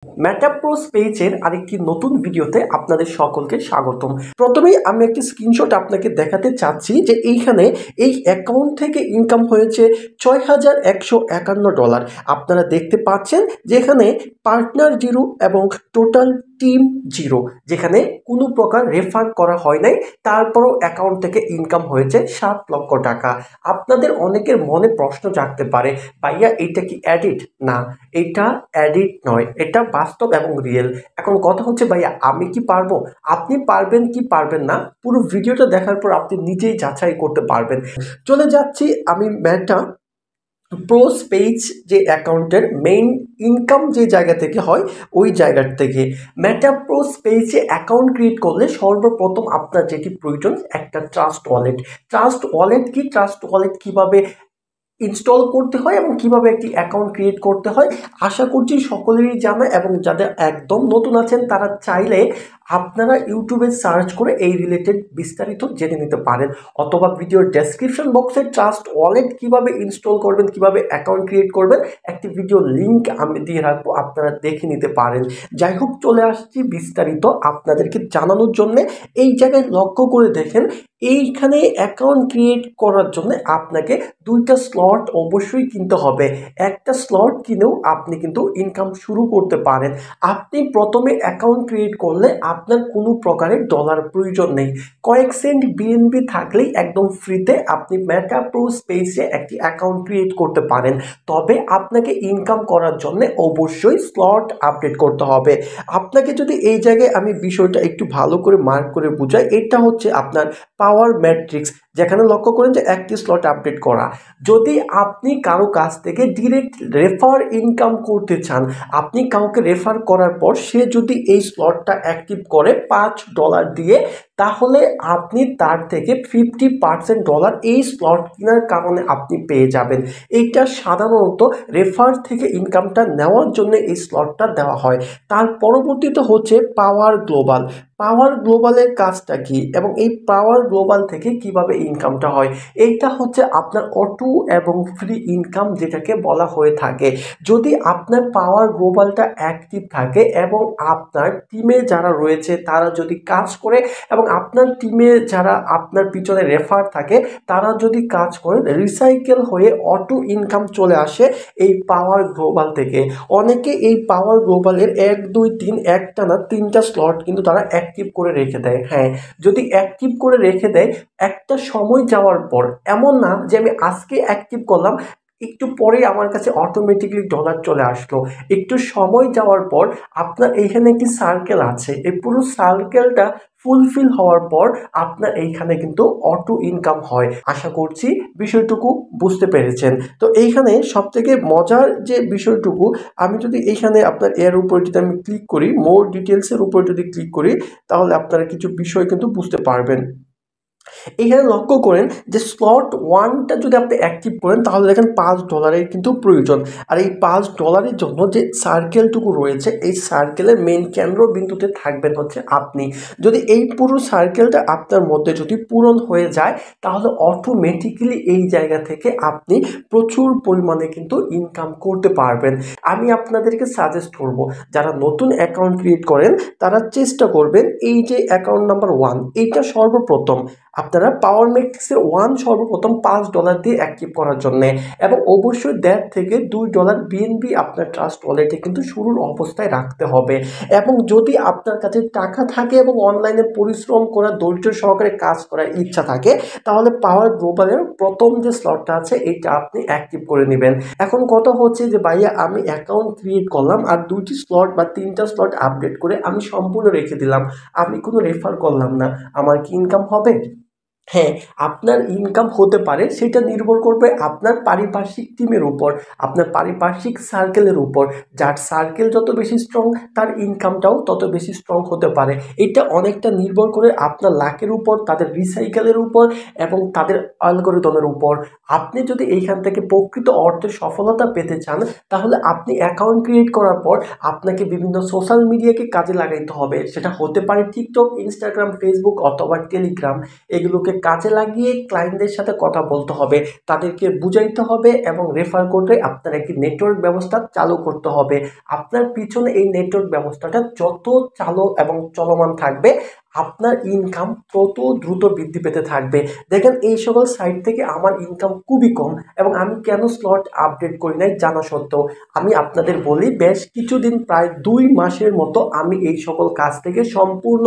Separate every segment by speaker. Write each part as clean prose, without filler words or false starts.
Speaker 1: মেটাপ্রোস পেজের আরেকটি নতুন ভিডিওতে আপনাদের সকলকে স্বাগতম। প্রথমেই আমি একটি স্ক্রিনশট আপনাকে দেখাতে চাচ্ছি যে এইখানে এই অ্যাকাউন্ট থেকে ইনকাম হয়েছে $6,151। আপনারা দেখতে পাচ্ছেন যেখানে পার্টনার জিরো এবং টোটাল টিম জিরো, যেখানে কোনো প্রকার রেফার করা হয় নাই, তারপরও অ্যাকাউন্ট থেকে ইনকাম হয়েছে $7,00,000। আপনাদের অনেকের মনে প্রশ্ন জাগতে পারে, ভাইয়া এটা কি এডিট? না, এটা এডিট নয়, এটা বাস্তব এবং রিয়েল। এখন কথা হচ্ছে ভাইয়া আমি কি পারবো? আপনি পারবেন কি পারবেন না পুরো ভিডিওটা দেখার পর আপনি নিজেই যাচাই করতে পারবেন। চলে যাচ্ছি আমি মেটা প্রোস পেজ যে অ্যাকাউন্টের মেইন ইনকাম যে জায়গা থেকে হয় ওই জায়গার থেকে। মেটা প্রোস পেজে অ্যাকাউন্ট ক্রিয়েট করলে সর্বপ্রথম আপনার যেটি প্রয়োজন একটা ট্রাস্ট ওয়ালেট। ট্রাস্ট ওয়ালেট কি, ট্রাস্ট ওয়ালেট কিভাবে ইনস্টল করতে হয় এবং কিভাবে একটি অ্যাকাউন্ট ক্রিয়েট করতে হয় আশা করছি সকলেরই জানা, এবং যাদের একদম নতুন আছেন তারা চাইলে আপনারা ইউটিউবে সার্চ করে এই রিলেটেড বিস্তারিত জেনে নিতে পারেন, অথবা ভিডিওর ডেসক্রিপশন বক্সে ট্রাস্ট ওয়ালেট কিভাবে ইনস্টল করবেন, কিভাবে অ্যাকাউন্ট ক্রিয়েট করবেন একটি ভিডিও লিঙ্ক আমি দিয়ে রাখবো, আপনারা দেখে নিতে পারেন। যাই হোক, চলে আসছি বিস্তারিত আপনাদেরকে জানানোর জন্য। এই জায়গায় লক্ষ্য করে দেখেন, এইখানে অ্যাকাউন্ট ক্রিয়েট করার জন্য আপনাকে দুইটা স্লট অবশ্যই কিনতে হবে। একটা স্লট কিনেও আপনি কিন্তু ইনকাম শুরু করতে পারেন। আপনি প্রথমে অ্যাকাউন্ট ক্রিয়েট করলে আপনার কোনো প্রকারের ডলার প্রয়োজন নেই, কয়েক সেন্ট বিএনবি থাকলেই একদম ফ্রিতে আপনি মেটা প্রোস পেজে একটি অ্যাকাউন্ট ক্রিয়েট করতে পারেন। তবে আপনাকে ইনকাম করার জন্য অবশ্যই স্লট আপডেট করতে হবে। আপনাকে যদি এই জায়গায় আমি বিষয়টা একটু ভালো করে মার্ক করে বুঝাই, এটা হচ্ছে আপনার পাওয়ার ম্যাট্রিক্স, যেখানে লক্ষ্য করেন যে একটি স্লট আপডেট করা। যদি আপনি কারো কাছ থেকে ডিরেক্ট রেফার ইনকাম করতে চান, আপনি কাউকে রেফার করার পর সে যদি এই স্লটটা অ্যাক্টিভ করে $5 দিয়ে, তাহলে আপনি তার থেকে 50% ডলার এই স্লট কেনার কারণে আপনি পেয়ে যাবেন। এইটা সাধারণত রেফার থেকে ইনকামটা নেওয়ার জন্য এই স্লটটা দেওয়া হয়। তার পরবর্তীতে হচ্ছে পাওয়ার গ্লোবাল। পাওয়ার গ্লোবালের কাজটা কি এবং এই পাওয়ার গ্লোবাল থেকে কিভাবে ইনকামটা হয়, এইটা হচ্ছে আপনার অটো এবং ফ্রি ইনকাম যেটাকে বলা হয়ে থাকে। যদি আপনার পাওয়ার গ্লোবালটা অ্যাক্টিভ থাকে এবং আপনার টিমে যারা রয়েছে তারা যদি কাজ করে এবং আপনার টিমে যারা আপনার পিছনে রেফার থাকে তারা যদি কাজ করে, রিসাইকেল হয়ে অটো ইনকাম চলে আসে এই পাওয়ার গ্লোবাল থেকে। অনেকে এই পাওয়ার গ্লোবালের 1 2 3 একটা না 3টা স্লট কিন্তু তারা অ্যাক্টিভ করে রেখে দেয়। হ্যাঁ, যদি অ্যাক্টিভ করে রেখে দেয়, একটা সময় যাওয়ার পর, এমন না যে আমি আজকে অ্যাক্টিভ করলাম একটু পরেই আমার কাছে অটোমেটিকলি ডলার চলে আসলো। একটু সময় যাওয়ার পর আপনার এইখানে একটি সার্কেল আছে, এই পুরো সার্কেলটা ফুলফিল হওয়ার পর আপনার এইখানে কিন্তু অটো ইনকাম হয়। আশা করছি বিষয়টুকু বুঝতে পেরেছেন। তো এইখানে সব থেকে মজার যে বিষয়টুকু, আমি যদি এইখানে আপনার এর উপর যদি আমি ক্লিক করি, মোর ডিটেলসের উপর যদি ক্লিক করি, তাহলে আপনারা কিছু বিষয় কিন্তু বুঝতে পারবেন। এখানে লক্ষ্য করেন যে স্লট ওয়ানটা যদি আপনি অ্যাক্টিভ করেন তাহলে দেখেন $5 কিন্তু প্রয়োজন। আর এই $5 জন্য যে সার্কেলটুকু রয়েছে, এই সার্কেলের মেইন কেন্দ্রবিন্দুতে থাকবেন হচ্ছে আপনি। যদি এই পুরো সার্কেলটা আপনার মধ্যে যদি পূরণ হয়ে যায়, তাহলে অটোমেটিক্যালি এই জায়গা থেকে আপনি প্রচুর পরিমাণে কিন্তু ইনকাম করতে পারবেন। আমি আপনাদেরকে সাজেস্ট করব, যারা নতুন অ্যাকাউন্ট ক্রিয়েট করেন তারা চেষ্টা করবেন এই যে অ্যাকাউন্ট নাম্বার 1, এইটা সর্বপ্রথম আপনারা পাওয়ার ম্যাট্রিক্সের 1 সর্বপ্রথম $5 দিয়ে অ্যাক্টিভ করার জন্য, এবং অবশ্যই $1.5 থেকে $2 বিএনবি আপনার ট্রাস্ট ওয়ালেটে কিন্তু শুরুর অবস্থায় রাখতে হবে। এবং যদি আপনার কাছে টাকা থাকে এবং অনলাইনে পরিশ্রম করা, ধৈর্য সহকারে কাজ করার ইচ্ছা থাকে, তাহলে পাওয়ার গ্লোবালের প্রথম যে স্লটটা আছে এটা আপনি অ্যাক্টিভ করে নেবেন। এখন কথা হচ্ছে যে ভাইয়া আমি অ্যাকাউন্ট ক্রিয়েট করলাম আর 2টি স্লট বা 3টা স্লট আপডেট করে আমি সম্পূর্ণ রেখে দিলাম, আমি কোনো রেফার করলাম না, আমার কি ইনকাম হবে? হ্যাঁ, আপনার ইনকাম হতে পারে, সেটা নির্ভর করবে আপনার পারিপার্শ্বিক টিমের উপর, আপনার পারিপার্শ্বিক সার্কেলের উপর। যার সার্কেল যত বেশি স্ট্রং, তার ইনকামটাও তত বেশি স্ট্রং হতে পারে। এটা অনেকটা নির্ভর করে আপনার লাকের উপর, তাদের রিসাইকেলের উপর এবং তাদের অ্যালগরিদমের উপর। আপনি যদি এইখান থেকে প্রকৃত অর্থে সফলতা পেতে চান, তাহলে আপনি অ্যাকাউন্ট ক্রিয়েট করার পর আপনাকে বিভিন্ন সোশ্যাল মিডিয়াকে কাজে লাগাইতে হবে। সেটা হতে পারে টিকটক, ইনস্টাগ্রাম, ফেসবুক অথবা টেলিগ্রাম। এগুলোকে কাজে লাগিয়ে ক্লায়েন্টদের সাথে কথা বলতে হবে, তাদেরকে বুঝাইতে হবে এবং রেফার করে আপনার একটি নেটওয়ার্ক ব্যবস্থা চালু করতে হবে। আপনার পিছনে এই নেটওয়ার্ক ব্যবস্থাটা যত চালু এবং চলমান থাকবে আপনার ইনকাম তত দ্রুত বৃদ্ধি পেতে থাকবে। দেখেন এই সকল সাইট থেকে আমার ইনকাম খুবই কম এবং আমি কেন স্লট আপডেট করি নাই জানা সত্ত্বেও আমি আপনাদের বলি, বেশ কিছুদিন প্রায় 2 মাসের মতো আমি এই সকল কাজ থেকে সম্পূর্ণ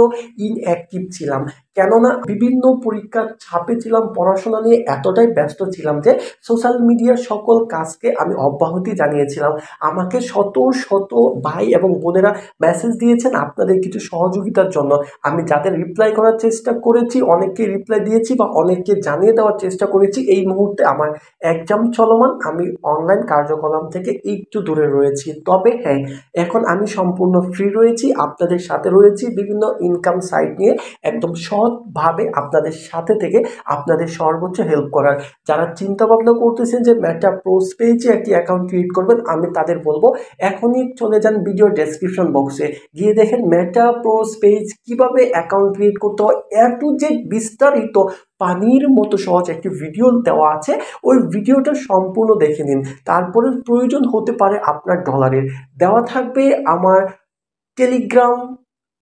Speaker 1: ইনঅ্যাক্টিভ ছিলাম। কেননা বিভিন্ন পরীক্ষার চাপে ছিলাম, পড়াশোনা নিয়ে এতটাই ব্যস্ত ছিলাম যে সোশ্যাল মিডিয়ার সকল কাজকে আমি অব্যাহতি জানিয়েছিলাম। আমাকে শত শত ভাই এবং বোনেরা মেসেজ দিয়েছেন আপনাদের কিছু সহযোগিতার জন্য। আমি যাদের রিপ্লাই করার চেষ্টা করেছি, অনেককে রিপ্লাই দিয়েছি বা অনেককে জানিয়ে দেওয়ার চেষ্টা করেছি। এই মুহূর্তে আমার এক্সাম চলমান, আমি অনলাইন কার্যকলাপ থেকে একটু দূরে রয়েছি। তবে হ্যাঁ, এখন আমি সম্পূর্ণ ফ্রি রয়েছি, আপনাদের সাথে রয়েছি বিভিন্ন ইনকাম সাইট নিয়ে একদম সৎভাবে আপনাদের সাথে থেকে আপনাদের সর্বোচ্চ হেল্প করার। যারা চিন্তা ভাবনা করতেছেন যে মেটা প্রোস পেজে একটি অ্যাকাউন্ট ক্রিয়েট করবেন, আমি তাদের বলবো এখনই চলে যান ভিডিও ডেসক্রিপশন বক্সে, গিয়ে দেখেন মেটা প্রোস পেজ কিভাবে অ্যাকাউন্ট ক্রিয়েট করতে হয় এ টু জেড বিস্তারিত পানির মতো সহজ একটি ভিডিও দেওয়া আছে। ওই ভিডিওটা সম্পূর্ণ দেখে নিন। তারপরে প্রয়োজন হতে পারে আপনার ডলারের, দেওয়া থাকবে আমার টেলিগ্রাম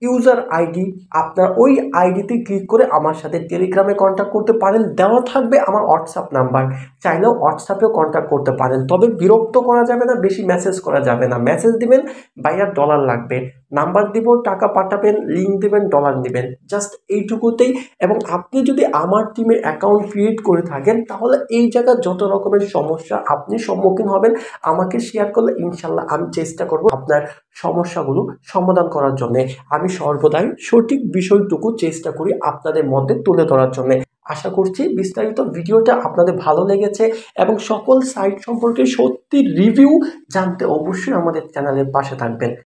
Speaker 1: ইউজার আইডি, আপনার ওই আইডিতে ক্লিক করে আমার সাথে টেলিগ্রামে কন্ট্যাক্ট করতে পারেন। দেওয়া থাকবে আমার হোয়াটসঅ্যাপ নাম্বার, চাইলেও হোয়াটসঅ্যাপেও কন্ট্যাক্ট করতে পারেন। তবে বিরক্ত করা যাবে না, বেশি মেসেজ করা যাবে না। মেসেজ দিবেন ভাইয়া ডলার লাগবে, নাম্বার দিব, টাকা পাঠাবেন, লিঙ্ক দেবেন, ডলার নেবেন, জাস্ট এইটুকুতেই। এবং আপনি যদি আমার টিমে অ্যাকাউন্ট ক্রিয়েট করে থাকেন তাহলে এই জায়গায় যত রকমের সমস্যা আপনি সম্মুখীন হবেন আমাকে শেয়ার করলে ইনশাল্লাহ আমি চেষ্টা করব আপনার সমস্যাগুলো সমাধান করার জন্য। আমি সর্বদাই সঠিক বিষয়টুকু চেষ্টা করি আপনাদের মধ্যে তুলে ধরার জন্য। আশা করছি বিস্তারিত ভিডিওটা আপনাদের ভালো লেগেছে এবং সকল সাইট সম্পর্কে সত্যি রিভিউ জানতে অবশ্যই আমাদের চ্যানেলের পাশে থাকবেন।